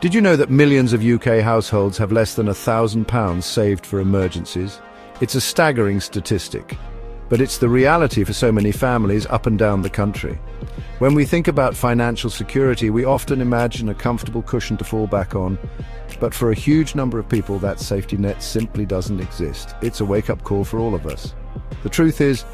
Did you know that millions of UK households have less than £1,000 saved for emergencies? It's a staggering statistic, but it's the reality for so many families up and down the country. When we think about financial security, we often imagine a comfortable cushion to fall back on, but for a huge number of people, that safety net simply doesn't exist. It's a wake-up call for all of us. The truth is,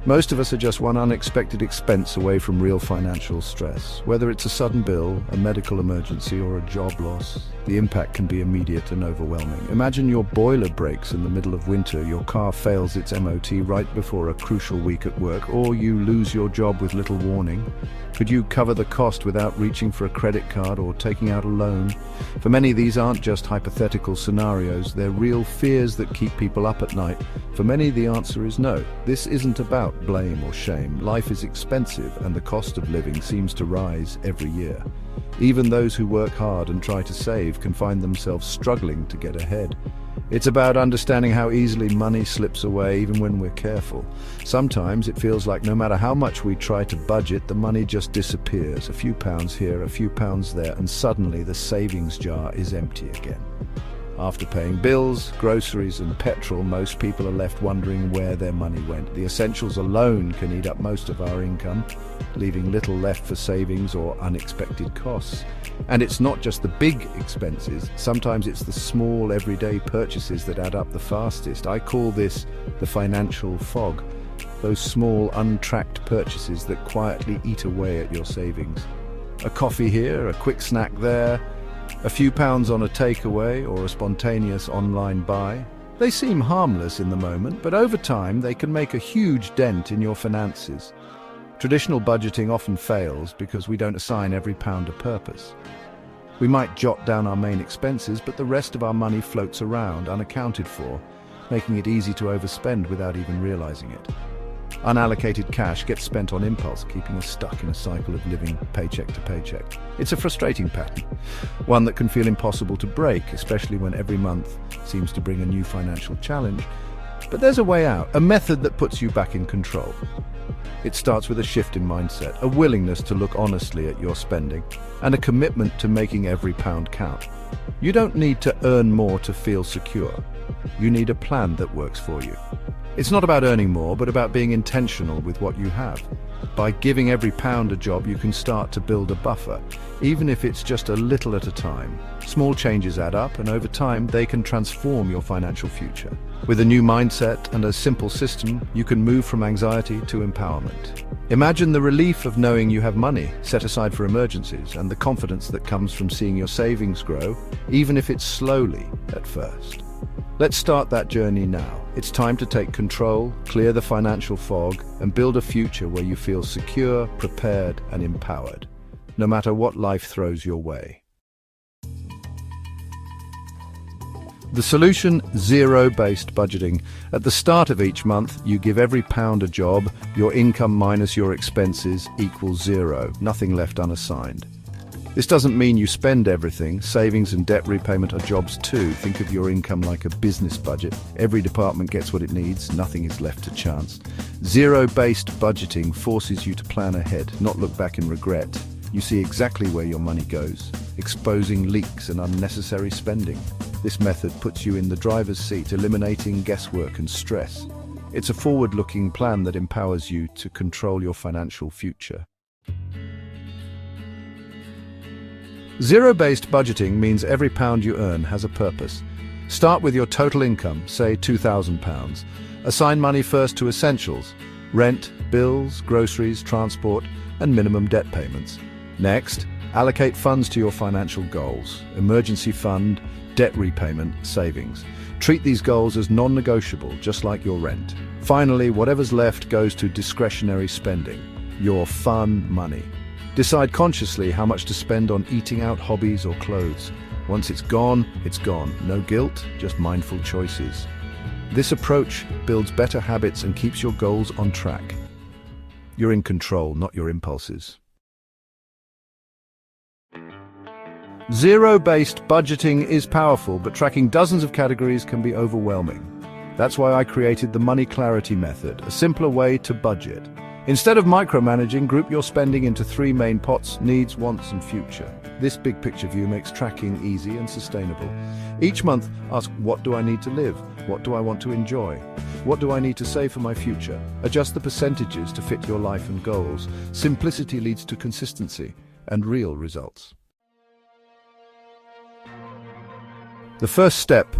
most of us are just one unexpected expense away from real financial stress. Whether it's a sudden bill, a medical emergency, or a job loss, the impact can be immediate and overwhelming. Imagine your boiler breaks in the middle of winter, your car fails its MOT right before a crucial week at work, or you lose your job with little warning. Could you cover the cost without reaching for a credit card or taking out a loan? For many, these aren't just hypothetical scenarios, they're real fears that keep people up at night. For many, the answer is no. This isn't about blame or shame. Life is expensive and the cost of living seems to rise every year. Even those who work hard and try to save can find themselves struggling to get ahead. It's about understanding how easily money slips away even when we're careful. Sometimes it feels like no matter how much we try to budget, the money just disappears. A few pounds here, a few pounds there, and suddenly the savings jar is empty again. After paying bills, groceries and petrol, most people are left wondering where their money went. The essentials alone can eat up most of our income, leaving little left for savings or unexpected costs. And it's not just the big expenses, sometimes it's the small everyday purchases that add up the fastest. I call this the financial fog, those small untracked purchases that quietly eat away at your savings. A coffee here, a quick snack there, a few pounds on a takeaway or a spontaneous online buy. They seem harmless in the moment, but over time they can make a huge dent in your finances. Traditional budgeting often fails because we don't assign every pound a purpose. We might jot down our main expenses, but the rest of our money floats around unaccounted for, making it easy to overspend without even realizing it. Unallocated cash gets spent on impulse, keeping us stuck in a cycle of living paycheck to paycheck. It's a frustrating pattern, one that can feel impossible to break, especially when every month seems to bring a new financial challenge. But there's a way out, a method that puts you back in control. It starts with a shift in mindset, a willingness to look honestly at your spending, and a commitment to making every pound count. You don't need to earn more to feel secure. You need a plan that works for you. It's not about earning more, but about being intentional with what you have. By giving every pound a job, you can start to build a buffer, even if it's just a little at a time. Small changes add up, and over time, they can transform your financial future. With a new mindset and a simple system, you can move from anxiety to empowerment. Imagine the relief of knowing you have money set aside for emergencies, and the confidence that comes from seeing your savings grow, even if it's slowly at first. Let's start that journey now. It's time to take control, clear the financial fog, and build a future where you feel secure, prepared, and empowered, no matter what life throws your way. The solution: zero-based budgeting. At the start of each month, you give every pound a job. Your income minus your expenses equals zero, nothing left unassigned. This doesn't mean you spend everything. Savings and debt repayment are jobs too. Think of your income like a business budget. Every department gets what it needs, nothing is left to chance. Zero-based budgeting forces you to plan ahead, not look back in regret. You see exactly where your money goes, exposing leaks and unnecessary spending. This method puts you in the driver's seat, eliminating guesswork and stress. It's a forward-looking plan that empowers you to control your financial future. Zero-based budgeting means every pound you earn has a purpose. Start with your total income, say £2,000. Assign money first to essentials: rent, bills, groceries, transport, and minimum debt payments. Next, allocate funds to your financial goals: emergency fund, debt repayment, savings. Treat these goals as non-negotiable, just like your rent. Finally, whatever's left goes to discretionary spending, your fun money. Decide consciously how much to spend on eating out, hobbies, or clothes. Once it's gone, it's gone. No guilt, just mindful choices. This approach builds better habits and keeps your goals on track. You're in control, not your impulses. Zero-based budgeting is powerful, but tracking dozens of categories can be overwhelming. That's why I created the Money Clarity Method, a simpler way to budget. Instead of micromanaging, group your spending into three main pots: needs, wants, and future. This big picture view makes tracking easy and sustainable. Each month, ask, what do I need to live? What do I want to enjoy? What do I need to save for my future? Adjust the percentages to fit your life and goals. Simplicity leads to consistency and real results. The first step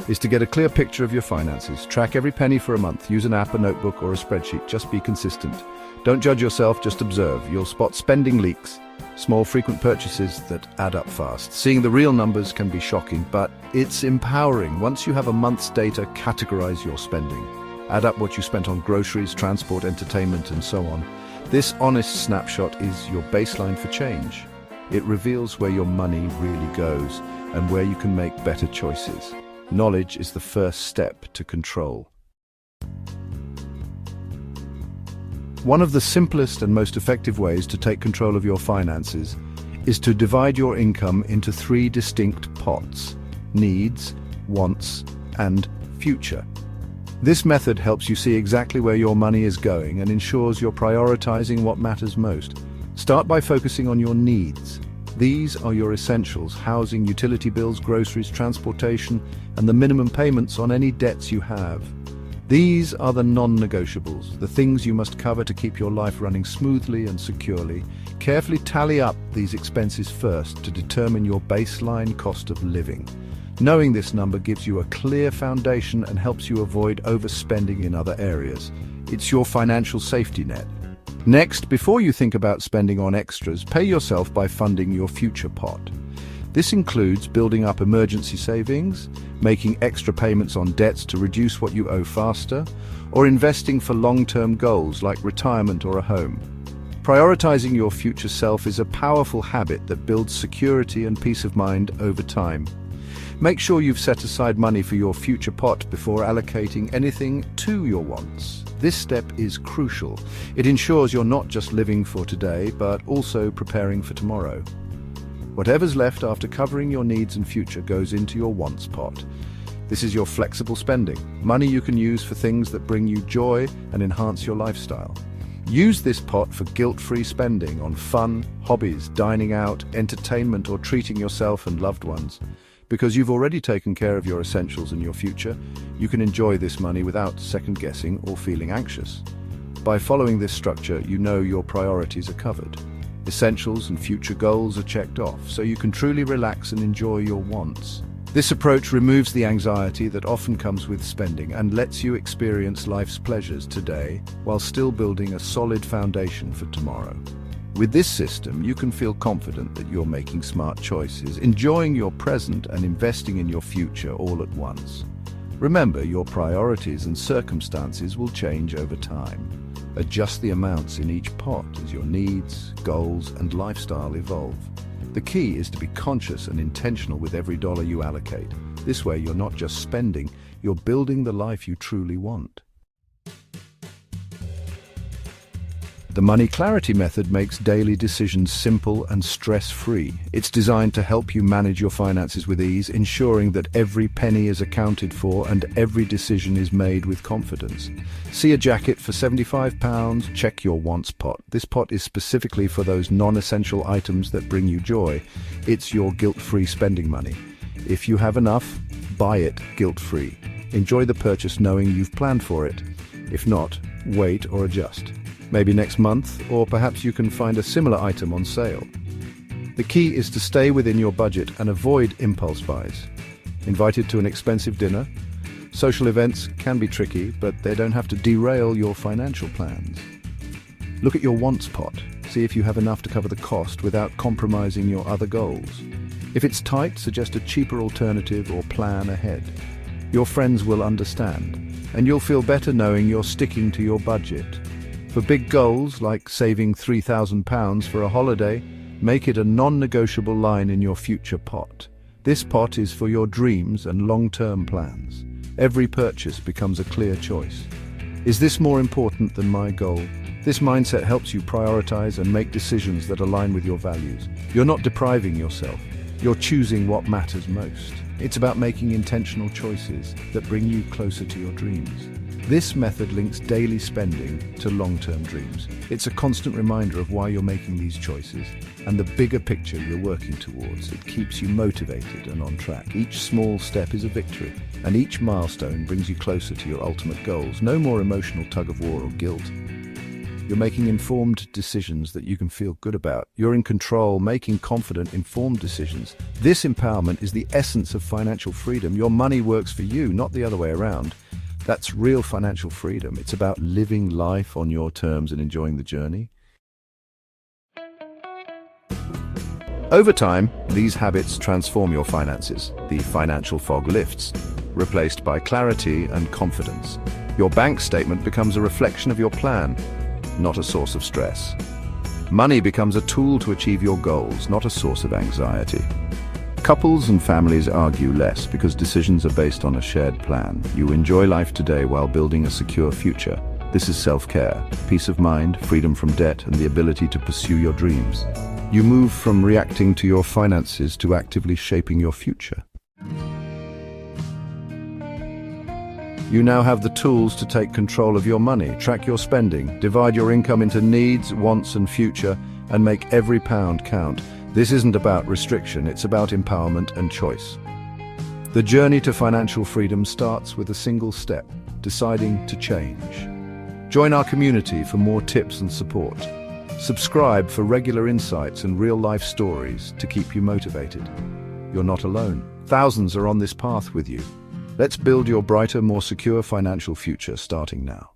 is to get a clear picture of your finances. Track every penny for a month. Use an app, a notebook, or a spreadsheet. Just be consistent. Don't judge yourself, just observe. You'll spot spending leaks, small frequent purchases that add up fast. Seeing the real numbers can be shocking, but it's empowering. Once you have a month's data, categorize your spending. Add up what you spent on groceries, transport, entertainment, and so on. This honest snapshot is your baseline for change. It reveals where your money really goes and where you can make better choices. Knowledge is the first step to control. One of the simplest and most effective ways to take control of your finances is to divide your income into three distinct pots: needs, wants, and future. This method helps you see exactly where your money is going and ensures you're prioritizing what matters most. Start by focusing on your needs. These are your essentials: housing, utility bills, groceries, transportation, and the minimum payments on any debts you have. These are the non-negotiables, the things you must cover to keep your life running smoothly and securely. Carefully tally up these expenses first to determine your baseline cost of living. Knowing this number gives you a clear foundation and helps you avoid overspending in other areas. It's your financial safety net. Next, before you think about spending on extras, pay yourself by funding your future pot. This includes building up emergency savings, making extra payments on debts to reduce what you owe faster, or investing for long-term goals like retirement or a home. Prioritizing your future self is a powerful habit that builds security and peace of mind over time. Make sure you've set aside money for your future pot before allocating anything to your wants. This step is crucial. It ensures you're not just living for today, but also preparing for tomorrow. Whatever's left after covering your needs and future goes into your wants pot. This is your flexible spending, money you can use for things that bring you joy and enhance your lifestyle. Use this pot for guilt-free spending on fun, hobbies, dining out, entertainment, or treating yourself and loved ones. Because you've already taken care of your essentials and your future, you can enjoy this money without second-guessing or feeling anxious. By following this structure, you know your priorities are covered. Essentials and future goals are checked off, so you can truly relax and enjoy your wants. This approach removes the anxiety that often comes with spending and lets you experience life's pleasures today while still building a solid foundation for tomorrow. With this system, you can feel confident that you're making smart choices, enjoying your present and investing in your future all at once. Remember, your priorities and circumstances will change over time. Adjust the amounts in each pot as your needs, goals, and lifestyle evolve. The key is to be conscious and intentional with every dollar you allocate. This way, you're not just spending, you're building the life you truly want. The Money Clarity Method makes daily decisions simple and stress-free. It's designed to help you manage your finances with ease, ensuring that every penny is accounted for and every decision is made with confidence. See a jacket for £75? Check your wants pot. This pot is specifically for those non-essential items that bring you joy. It's your guilt-free spending money. If you have enough, buy it guilt-free. Enjoy the purchase knowing you've planned for it. If not, wait or adjust. Maybe next month, or perhaps you can find a similar item on sale. The key is to stay within your budget and avoid impulse buys. Invited to an expensive dinner? Social events can be tricky, but they don't have to derail your financial plans. Look at your wants pot. See if you have enough to cover the cost without compromising your other goals. If it's tight, suggest a cheaper alternative or plan ahead. Your friends will understand, and you'll feel better knowing you're sticking to your budget. For big goals, like saving £3,000 for a holiday, make it a non-negotiable line in your future pot. This pot is for your dreams and long-term plans. Every purchase becomes a clear choice. Is this more important than my goal? This mindset helps you prioritize and make decisions that align with your values. You're not depriving yourself. You're choosing what matters most. It's about making intentional choices that bring you closer to your dreams. This method links daily spending to long-term dreams. It's a constant reminder of why you're making these choices and the bigger picture you're working towards. It keeps you motivated and on track. Each small step is a victory, and each milestone brings you closer to your ultimate goals. No more emotional tug-of-war or guilt. You're making informed decisions that you can feel good about. You're in control, making confident, informed decisions. This empowerment is the essence of financial freedom. Your money works for you, not the other way around. That's real financial freedom. It's about living life on your terms and enjoying the journey. Over time, these habits transform your finances. The financial fog lifts, replaced by clarity and confidence. Your bank statement becomes a reflection of your plan, not a source of stress. Money becomes a tool to achieve your goals, not a source of anxiety. Couples and families argue less because decisions are based on a shared plan. You enjoy life today while building a secure future. This is self-care, peace of mind, freedom from debt, and the ability to pursue your dreams. You move from reacting to your finances to actively shaping your future. You now have the tools to take control of your money, track your spending, divide your income into needs, wants, and future, and make every pound count. This isn't about restriction, it's about empowerment and choice. The journey to financial freedom starts with a single step: deciding to change. Join our community for more tips and support. Subscribe for regular insights and real-life stories to keep you motivated. You're not alone. Thousands are on this path with you. Let's build your brighter, more secure financial future starting now.